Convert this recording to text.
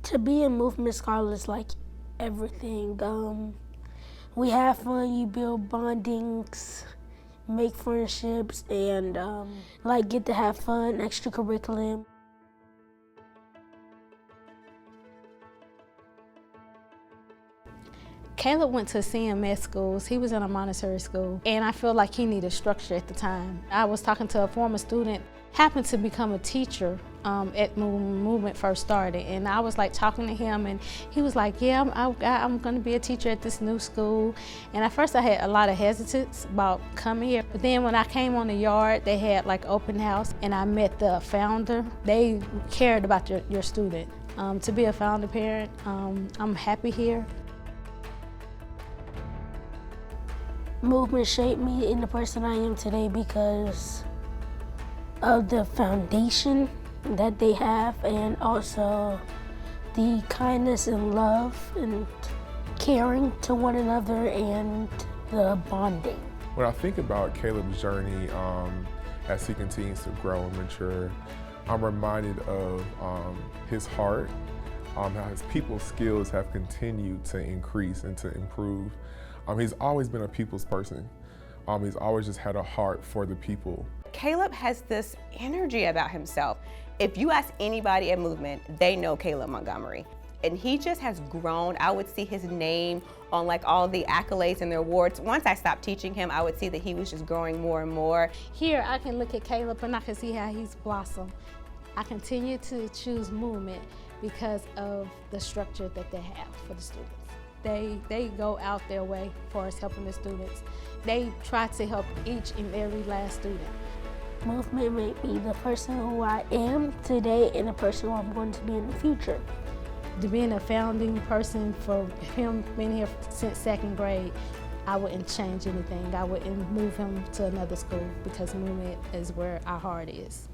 To be a movement scholar is like everything. We have fun, you build bondings, make friendships, and like get to have fun, extracurricular. Caleb went to CMS schools. He was in a Montessori school, and I feel like he needed structure at the time. I was talking to a former student, happened to become a teacher at movement first started, and I was like talking to him, and he was like, yeah, I'm going to be a teacher at this new school. And at first I had a lot of hesitance about coming here, but then when I came on the yard, they had like open house, and I met the founder. They cared about your student. To be a founder parent, I'm happy here. Movement shaped me in the person I am today because of the foundation that they have, and also the kindness and love and caring to one another and the bonding. When I think about Caleb's journey as he continues to grow and mature, I'm reminded of his heart, how his people skills have continued to increase and to improve. He's always been a people's person. He's always just had a heart for the people. Caleb has this energy about himself. If you ask anybody at Movement, they know Caleb Montgomery. And he just has grown. I would see his name on like all the accolades and the awards. Once I stopped teaching him, I would see that he was just growing more and more. Here I can look at Caleb and I can see how he's blossomed. I continue to choose Movement because of the structure that they have for the students. They go out their way for us helping the students. They try to help each and every last student. Movement made me the person who I am today and the person who I'm going to be in the future. To being a founding person for him being here since second grade, I wouldn't change anything. I wouldn't move him to another school because Movement is where our heart is.